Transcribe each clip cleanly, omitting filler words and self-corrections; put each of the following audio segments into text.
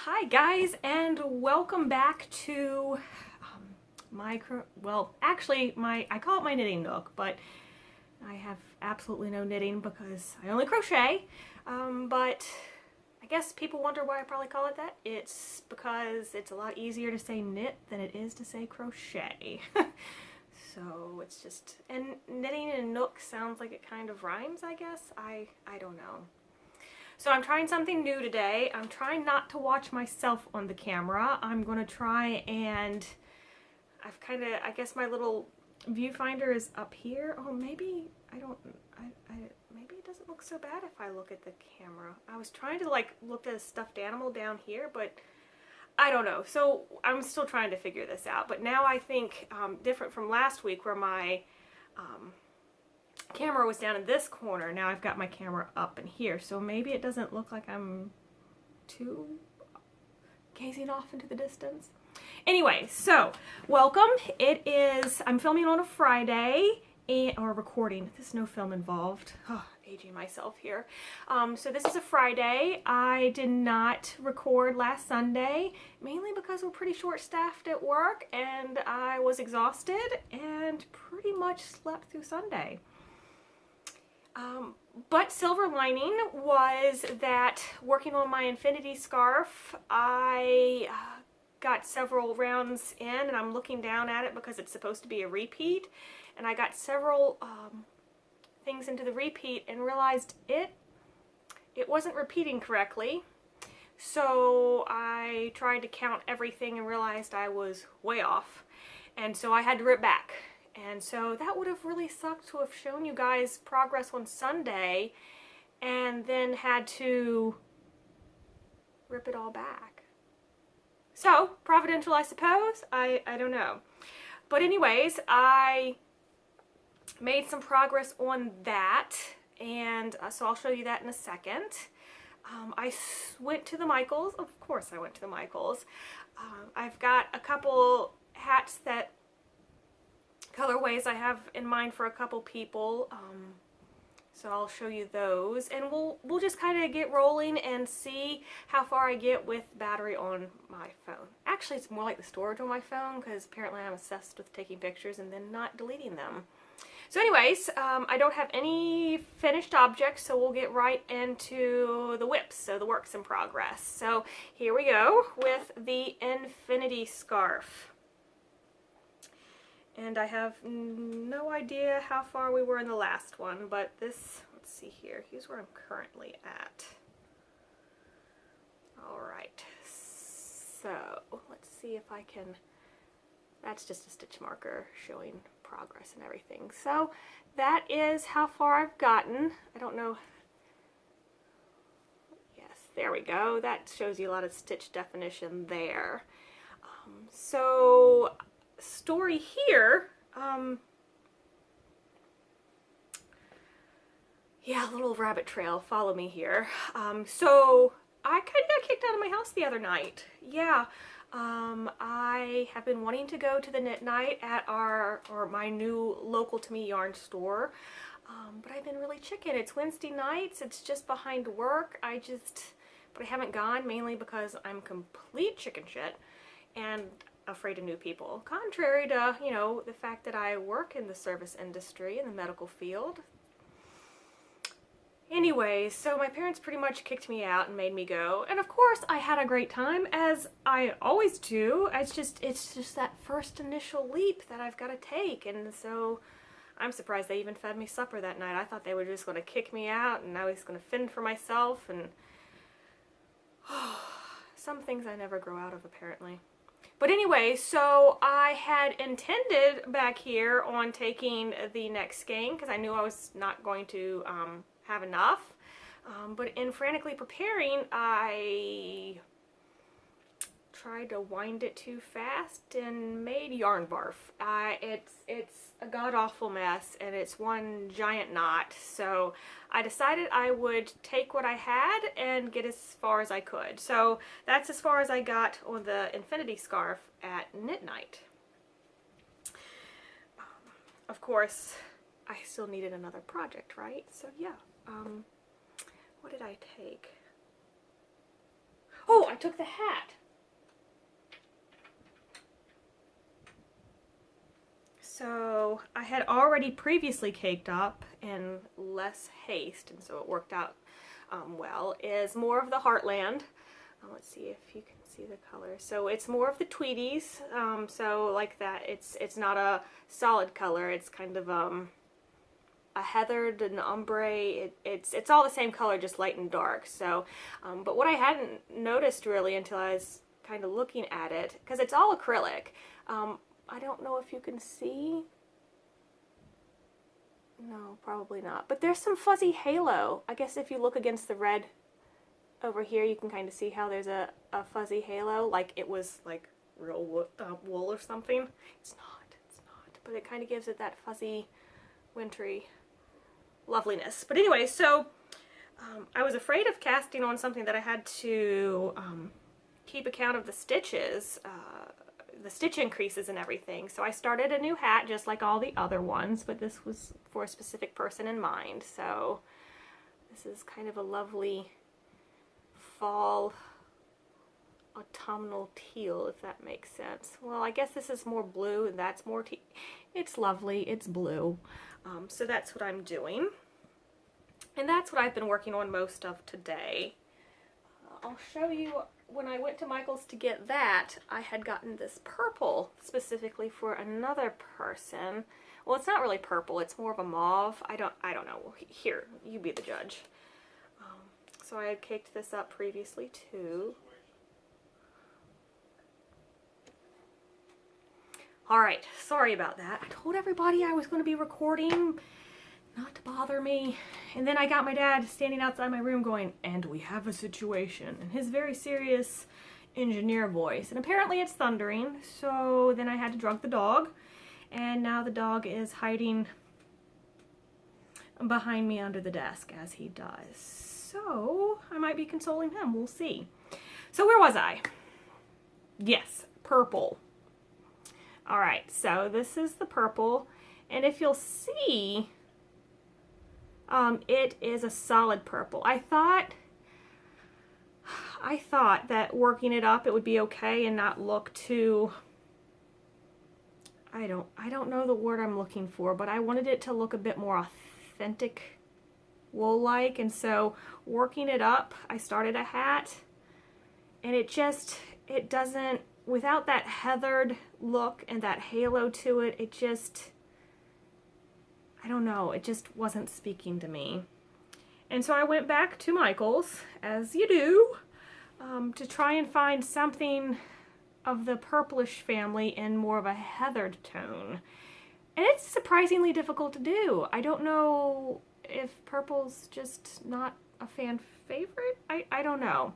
Hi guys, and welcome back to I call it my knitting nook, but I have absolutely no knitting because I only crochet. But I guess people wonder why I probably call it that. It's because it's a lot easier to say knit than it is to say crochet. So it's just, and knitting and nook sounds like it kind of rhymes, I guess. I don't know. So I'm trying something new today. I'm trying not to watch myself on the camera. I'm going to try and I guess my little viewfinder is up here. Oh, maybe maybe it doesn't look so bad if I look at the camera. I was trying to look at a stuffed animal down here, but I don't know. So I'm still trying to figure this out. But now I think different from last week where my camera was down in this corner. Now I've got my camera up in here, so maybe it doesn't look like I'm too gazing off into the distance. Anyway, so welcome. I'm filming on a Friday, or recording. There's no film involved. Oh, aging myself here. So this is a Friday. I did not record last Sunday, mainly because we're pretty short-staffed at work, and I was exhausted and pretty much slept through Sunday. But silver lining was that working on my infinity scarf, I got several rounds in, and I'm looking down at it because it's supposed to be a repeat, and I got several things into the repeat and realized it wasn't repeating correctly. So I tried to count everything and realized I was way off, and so I had to rip back. And so that would have really sucked to have shown you guys progress on Sunday and then had to rip it all back. So, providential, I suppose? I don't know. But anyways, I made some progress on that, and so I'll show you that in a second. I went to the Michaels. Of course I went to the Michaels. I've got a couple hats that colorways I have in mind for a couple people, so I'll show you those, and we'll just kind of get rolling and see how far I get with battery on my phone. Actually, it's more like the storage on my phone, because apparently I'm obsessed with taking pictures and then not deleting them. So anyways, I don't have any finished objects, so we'll get right into the whips, so the works in progress. So here we go with the infinity scarf. And I have no idea how far we were in the last one, but this, let's see here, here's where I'm currently at. Alright, so let's see if I can, that's just a stitch marker showing progress and everything. So that is how far I've gotten. I don't know, yes, there we go. That shows you a lot of stitch definition there. So story here, yeah, a little rabbit trail, follow me here. So I kind of got kicked out of my house the other night. Yeah, I have been wanting to go to the knit night at my new local to me yarn store, but I've been really chicken. It's Wednesday nights, it's just behind work, but I haven't gone, mainly because I'm complete chicken shit and afraid of new people. Contrary to, you know, the fact that I work in the service industry, in the medical field. Anyways, so my parents pretty much kicked me out and made me go. And of course, I had a great time, as I always do. It's just that first initial leap that I've got to take. And so I'm surprised they even fed me supper that night. I thought they were just going to kick me out and I was going to fend for myself. And some things I never grow out of, apparently. But anyway, so I had intended back here on taking the next skein because I knew I was not going to have enough. But in frantically preparing, I tried to wind it too fast and made yarn barf. It's a god-awful mess, and it's one giant knot. So I decided I would take what I had and get as far as I could. So that's as far as I got on the infinity scarf at knit night. Of course, I still needed another project, right? So yeah, what did I take? Oh, took the hat. So I had already previously caked up in less haste, and so it worked out well, is more of the Heartland. Let's see if you can see the color. So it's more of the Tweedies, so like that, it's not a solid color, it's kind of a heathered and ombre. It's all the same color, just light and dark. So, but what I hadn't noticed really until I was kind of looking at it, because it's all acrylic, I don't know if you can see. No, probably not. But there's some fuzzy halo. I guess if you look against the red over here, you can kind of see how there's a fuzzy halo, like it was like real wool or something. It's not. But it kind of gives it that fuzzy, wintry loveliness. But anyway, so I was afraid of casting on something that I had to keep account of the stitches, the stitch increases and everything. So I started a new hat just like all the other ones, but this was for a specific person in mind. So this is kind of a lovely fall autumnal teal, if that makes sense. Well, I guess this is more blue and that's more teal. It's lovely, it's blue. So that's what I'm doing. And that's what I've been working on most of today. I'll show you, when I went to Michael's to get that, I had gotten this purple specifically for another person. Well, it's not really purple, it's more of a mauve. I don't know. Here, you be the judge. So I had caked this up previously too. Alright, sorry about that. I told everybody I was going to be recording, not to bother me. And then I got my dad standing outside my room going, "And we have a situation," in his very serious engineer voice. And apparently it's thundering, so then I had to drug the dog. And now the dog is hiding behind me under the desk, as he does. So I might be consoling him, we'll see. So where was I? Yes, purple. Alright, so this is the purple, and if you'll see, it is a solid purple. I thought that working it up it would be okay and not look too, I don't know the word I'm looking for, but I wanted it to look a bit more authentic wool-like, and so working it up, I started a hat, and it doesn't, without that heathered look and that halo to it, it just, I don't know, it just wasn't speaking to me. And so I went back to Michael's, as you do, to try and find something of the purplish family in more of a heathered tone. And it's surprisingly difficult to do. I don't know if purple's just not a fan favorite. I don't know.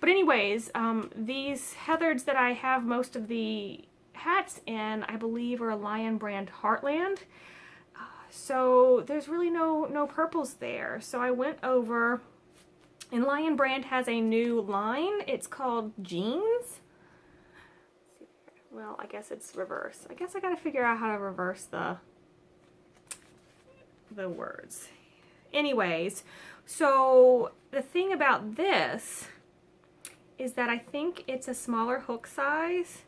But anyways, these heathereds that I have most of the hats in, I believe, are a Lion brand Heartland. So there's really no purples there. So I went over, and Lion brand has a new line. It's called Jeans. Well, I guess it's reverse. I guess I gotta figure out how to reverse the words. Anyways, so the thing about this is that I think it's a smaller hook size.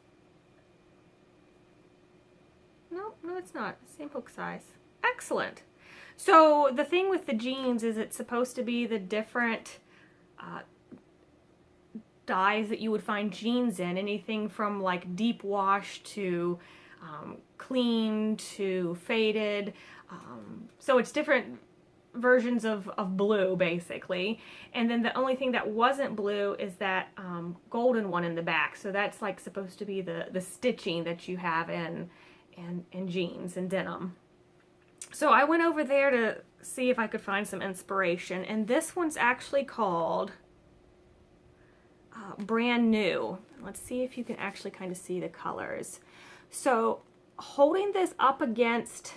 No, it's not. Same hook size. Excellent. So the thing with the jeans is it's supposed to be the different dyes that you would find jeans in. Anything from like deep wash to clean to faded. So it's different versions of blue, basically. And then the only thing that wasn't blue is that golden one in the back. So that's like supposed to be the stitching that you have in jeans and denim. So I went over there to see if I could find some inspiration, and this one's actually called Brand New. Let's see if you can actually kind of see the colors. So holding this up against,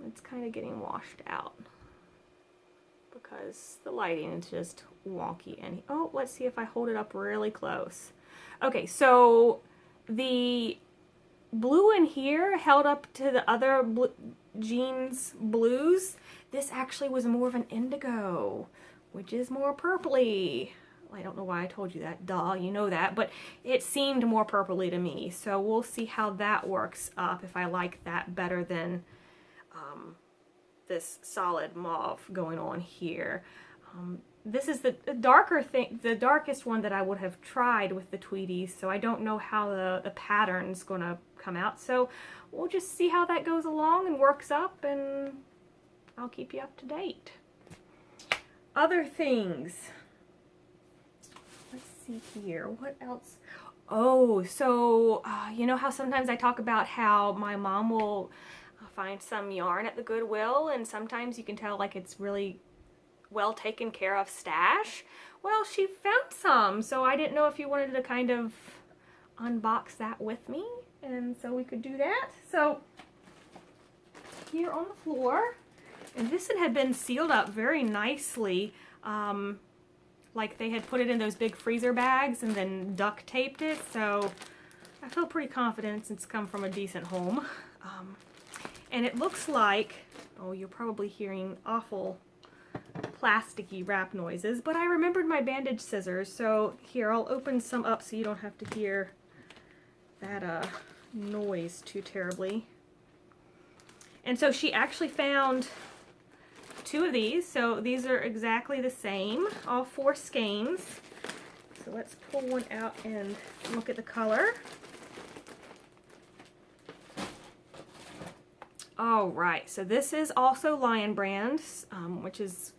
it's kind of getting washed out because the lighting is just wonky. And oh, let's see if I hold it up really close. Okay, so the blue in here held up to the other jeans blues. This actually was more of an indigo. which is more purpley. I don't know why I told you that, duh, you know that, but it seemed more purpley to me. So we'll see how that works up, if I like that better than this solid mauve going on here. This is the darker thing, the darkest one that I would have tried with the Tweedies, so I don't know how the pattern's gonna come out. So we'll just see how that goes along and works up, and I'll keep you up to date. Other things. Let's see here, what else? Oh, so you know how sometimes I talk about how my mom will find some yarn at the Goodwill, and sometimes you can tell like it's really well taken care of stash? Well, she found some, so I didn't know if you wanted to kind of unbox that with me, and so we could do that. So here on the floor, and this had been sealed up very nicely, like they had put it in those big freezer bags and then duct taped it, so I feel pretty confident since it's come from a decent home. And it looks like, oh, you're probably hearing awful plasticky wrap noises, but I remembered my bandage scissors, so here, I'll open some up so you don't have to hear that noise too terribly. And so she actually found 2 of these, so these are exactly the same, all 4 skeins. So let's pull one out and look at the color. All right, so this is also Lion Brand, which is